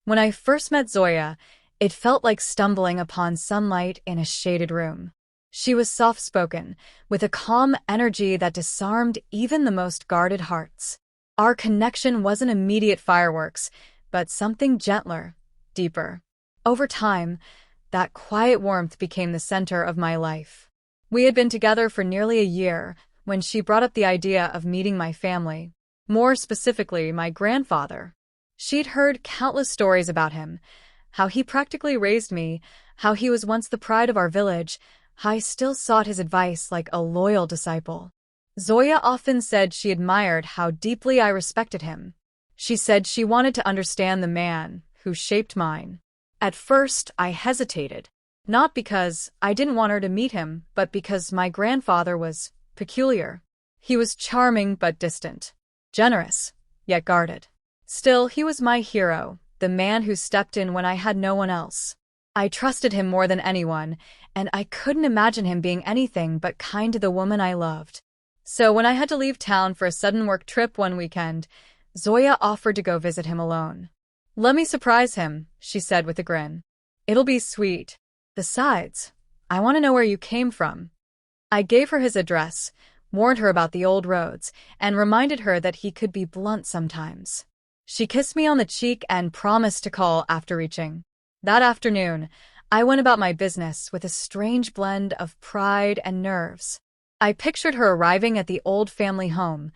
When I first met Zoya, it felt like stumbling upon sunlight in a shaded room. She was soft-spoken, with a calm energy that disarmed even the most guarded hearts. Our connection wasn't immediate fireworks, but something gentler, deeper. Over time, that quiet warmth became the center of my life. We had been together for nearly a year when she brought up the idea of meeting my family, more specifically my grandfather. She'd heard countless stories about him, how he practically raised me, how he was once the pride of our village, how I still sought his advice like a loyal disciple. Zoya often said she admired how deeply I respected him. She said she wanted to understand the man who shaped mine. At first, I hesitated, not because I didn't want her to meet him, but because my grandfather was peculiar. He was charming but distant, generous, yet guarded. Still, he was my hero, the man who stepped in when I had no one else. I trusted him more than anyone, and I couldn't imagine him being anything but kind to the woman I loved. So when I had to leave town for a sudden work trip one weekend, Zoya offered to go visit him alone. "Let me surprise him," she said with a grin. "It'll be sweet. Besides, I want to know where you came from." I gave her his address, warned her about the old roads, and reminded her that he could be blunt sometimes. She kissed me on the cheek and promised to call after reaching. That afternoon, I went about my business with a strange blend of pride and nerves. I pictured her arriving at the old family home,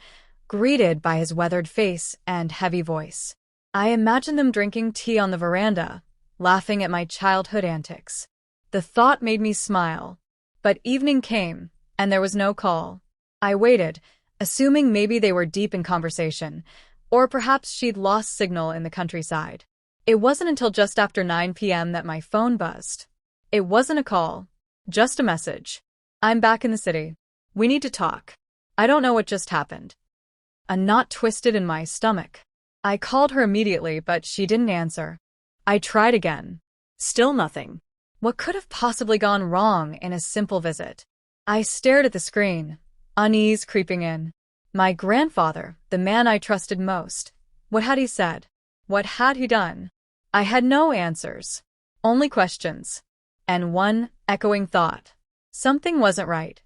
greeted by his weathered face and heavy voice. I imagined them drinking tea on the veranda, laughing at my childhood antics. The thought made me smile. But evening came, and there was no call. I waited, assuming maybe they were deep in conversation, or perhaps she'd lost signal in the countryside. It wasn't until just after 9 p.m. that my phone buzzed. It wasn't a call, just a message. "I'm back in the city. We need to talk. I don't know what just happened." A knot twisted in my stomach. I called her immediately, but she didn't answer. I tried again. Still nothing. What could have possibly gone wrong in a simple visit? I stared at the screen, unease creeping in. My grandfather, the man I trusted most. What had he said? What had he done? I had no answers. Only questions. And one echoing thought. Something wasn't right.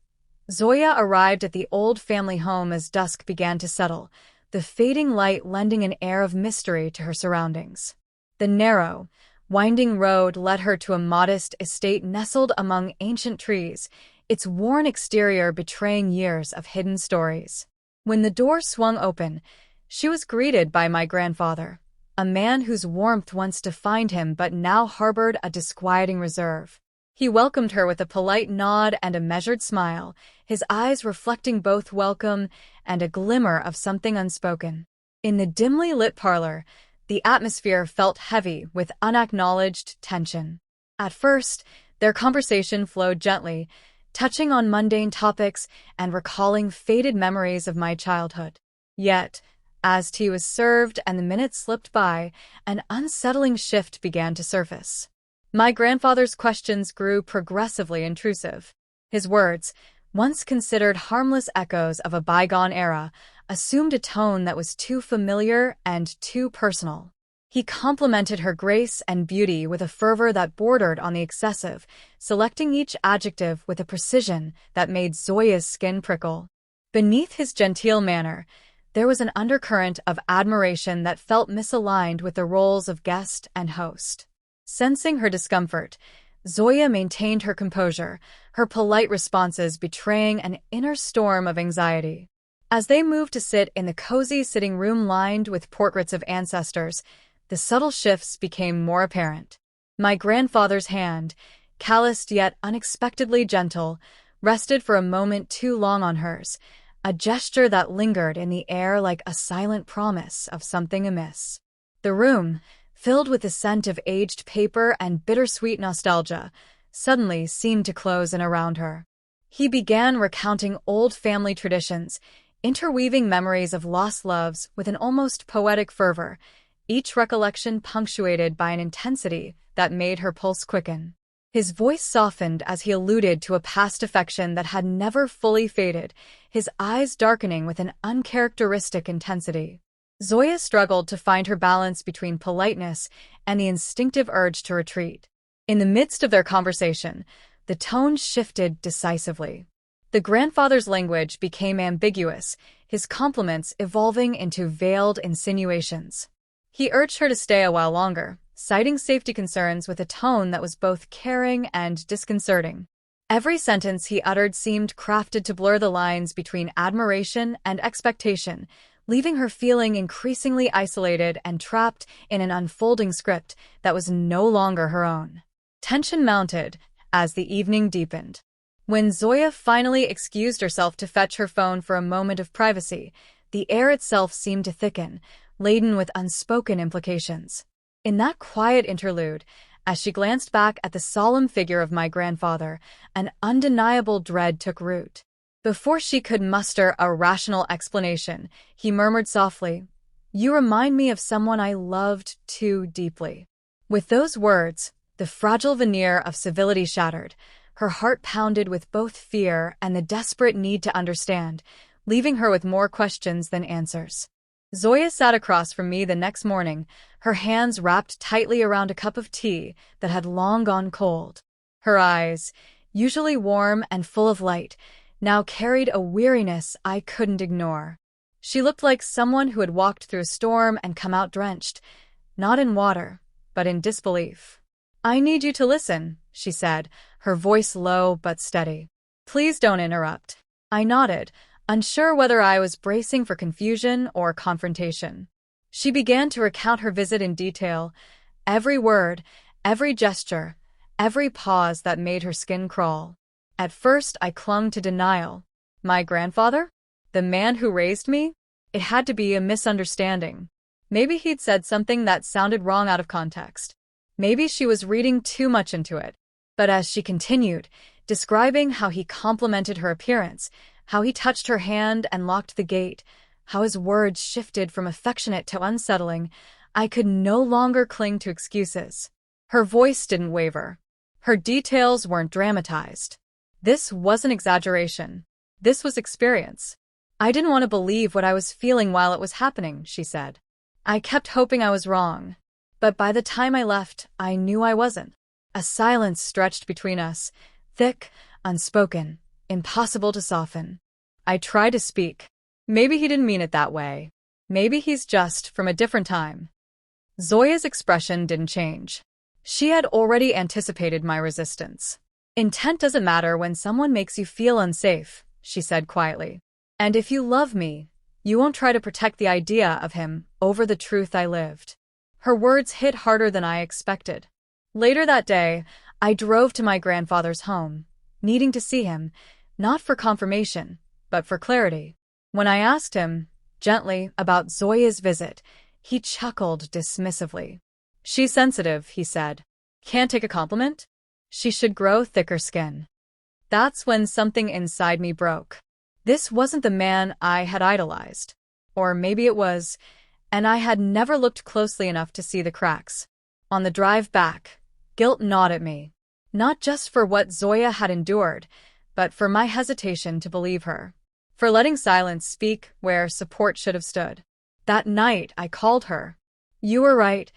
Zoya arrived at the old family home as dusk began to settle, the fading light lending an air of mystery to her surroundings. The narrow, winding road led her to a modest estate nestled among ancient trees, its worn exterior betraying years of hidden stories. When the door swung open, she was greeted by my grandfather, a man whose warmth once defined him but now harbored a disquieting reserve. He welcomed her with a polite nod and a measured smile, his eyes reflecting both welcome and a glimmer of something unspoken. In the dimly lit parlor, the atmosphere felt heavy with unacknowledged tension. At first, their conversation flowed gently, touching on mundane topics and recalling faded memories of my childhood. Yet, as tea was served and the minutes slipped by, an unsettling shift began to surface. My grandfather's questions grew progressively intrusive. His words, once considered harmless echoes of a bygone era, assumed a tone that was too familiar and too personal. He complimented her grace and beauty with a fervor that bordered on the excessive, selecting each adjective with a precision that made Zoya's skin prickle. Beneath his genteel manner, there was an undercurrent of admiration that felt misaligned with the roles of guest and host. Sensing her discomfort, Zoya maintained her composure, her polite responses betraying an inner storm of anxiety. As they moved to sit in the cozy sitting room lined with portraits of ancestors, the subtle shifts became more apparent. My grandfather's hand, calloused yet unexpectedly gentle, rested for a moment too long on hers, a gesture that lingered in the air like a silent promise of something amiss. The room, filled with the scent of aged paper and bittersweet nostalgia, suddenly seemed to close in around her. He began recounting old family traditions, interweaving memories of lost loves with an almost poetic fervor, each recollection punctuated by an intensity that made her pulse quicken. His voice softened as he alluded to a past affection that had never fully faded, his eyes darkening with an uncharacteristic intensity. Zoya struggled to find her balance between politeness and the instinctive urge to retreat. In the midst of their conversation, the tone shifted decisively. The grandfather's language became ambiguous, his compliments evolving into veiled insinuations. He urged her to stay a while longer, citing safety concerns with a tone that was both caring and disconcerting. Every sentence he uttered seemed crafted to blur the lines between admiration and expectation, leaving her feeling increasingly isolated and trapped in an unfolding script that was no longer her own. Tension mounted as the evening deepened. When Zoya finally excused herself to fetch her phone for a moment of privacy, the air itself seemed to thicken, laden with unspoken implications. In that quiet interlude, as she glanced back at the solemn figure of my grandfather, an undeniable dread took root. Before she could muster a rational explanation, he murmured softly, "You remind me of someone I loved too deeply." With those words, the fragile veneer of civility shattered. Her heart pounded with both fear and the desperate need to understand, leaving her with more questions than answers. Zoya sat across from me the next morning, her hands wrapped tightly around a cup of tea that had long gone cold. Her eyes, usually warm and full of light, now carried a weariness I couldn't ignore. She looked like someone who had walked through a storm and come out drenched, not in water, but in disbelief. "I need you to listen," she said, her voice low but steady. "Please don't interrupt." I nodded, unsure whether I was bracing for confusion or confrontation. She began to recount her visit in detail, every word, every gesture, every pause that made her skin crawl. At first, I clung to denial. My grandfather? The man who raised me? It had to be a misunderstanding. Maybe he'd said something that sounded wrong out of context. Maybe she was reading too much into it. But as she continued, describing how he complimented her appearance, how he touched her hand and locked the gate, how his words shifted from affectionate to unsettling, I could no longer cling to excuses. Her voice didn't waver. Her details weren't dramatized. This wasn't exaggeration. This was experience. "I didn't want to believe what I was feeling while it was happening," she said. "I kept hoping I was wrong. But by the time I left, I knew I wasn't." A silence stretched between us, thick, unspoken, impossible to soften. I tried to speak. Maybe he didn't mean it that way. Maybe he's just from a different time. Zoya's expression didn't change. She had already anticipated my resistance. "Intent doesn't matter when someone makes you feel unsafe," she said quietly. "And if you love me, you won't try to protect the idea of him over the truth I lived." Her words hit harder than I expected. Later that day, I drove to my grandfather's home, needing to see him, not for confirmation, but for clarity. When I asked him, gently, about Zoya's visit, he chuckled dismissively. "She's sensitive," he said. "Can't take a compliment? She should grow thicker skin." That's when something inside me broke. This wasn't the man I had idolized. Or maybe it was, and I had never looked closely enough to see the cracks. On the drive back, guilt gnawed at me. Not just for what Zoya had endured, but for my hesitation to believe her. For letting silence speak where support should have stood. That night, I called her. "You were right,"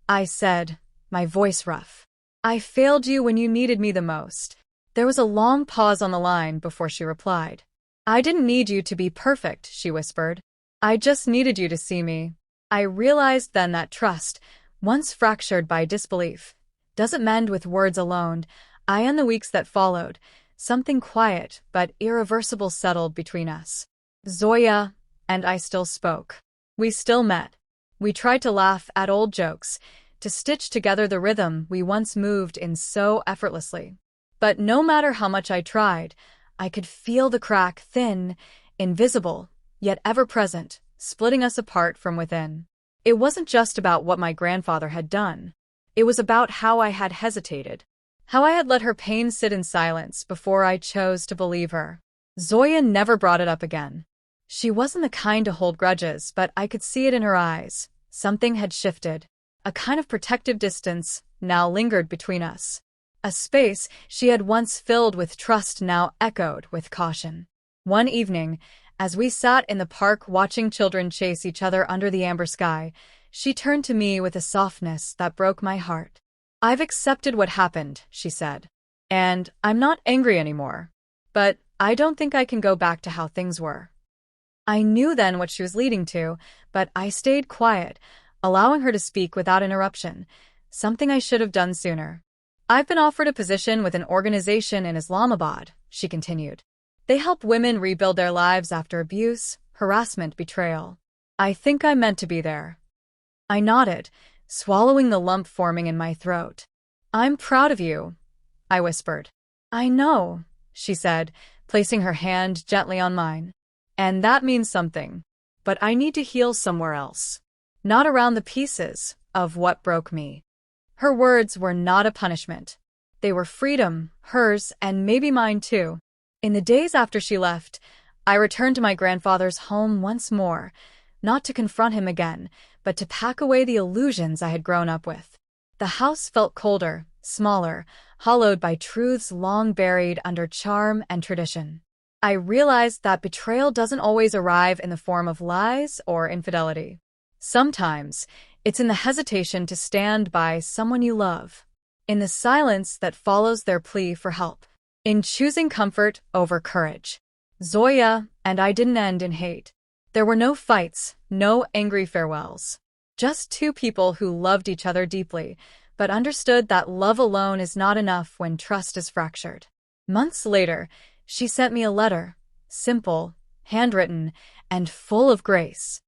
I said, my voice rough. "I failed you when you needed me the most." There was a long pause on the line before she replied. "I didn't need you to be perfect," she whispered. "I just needed you to see me." I realized then that trust, once fractured by disbelief, doesn't mend with words alone. In the weeks that followed, something quiet but irreversible settled between us. Zoya and I still spoke. We still met. We tried to laugh at old jokes, to stitch together the rhythm we once moved in so effortlessly. But no matter how much I tried, I could feel the crack, thin, invisible, yet ever-present, splitting us apart from within. It wasn't just about what my grandfather had done. It was about how I had hesitated. How I had let her pain sit in silence before I chose to believe her. Zoya never brought it up again. She wasn't the kind to hold grudges, but I could see it in her eyes. Something had shifted. A kind of protective distance now lingered between us. A space she had once filled with trust now echoed with caution. One evening, as we sat in the park watching children chase each other under the amber sky, She turned to me with a softness that broke my heart. "I've accepted what happened," she said. "And I'm not angry anymore. But I don't think I can go back to how things were." I knew then what she was leading to, but I stayed quiet, allowing her to speak without interruption, something I should have done sooner. "I've been offered a position with an organization in Islamabad," she continued. "They help women rebuild their lives after abuse, harassment, betrayal. I think I'm meant to be there." I nodded, swallowing the lump forming in my throat. "I'm proud of you," I whispered. "I know," she said, placing her hand gently on mine. "And that means something. But I need to heal somewhere else. Not around the pieces of what broke me." Her words were not a punishment. They were freedom, hers, and maybe mine too. In the days after she left, I returned to my grandfather's home once more, not to confront him again, but to pack away the illusions I had grown up with. The house felt colder, smaller, hollowed by truths long buried under charm and tradition. I realized that betrayal doesn't always arrive in the form of lies or infidelity. Sometimes, it's in the hesitation to stand by someone you love, in the silence that follows their plea for help, in choosing comfort over courage. Zoya and I didn't end in hate. There were no fights, no angry farewells. Just two people who loved each other deeply, but understood that love alone is not enough when trust is fractured. Months later, she sent me a letter, simple, handwritten, and full of grace.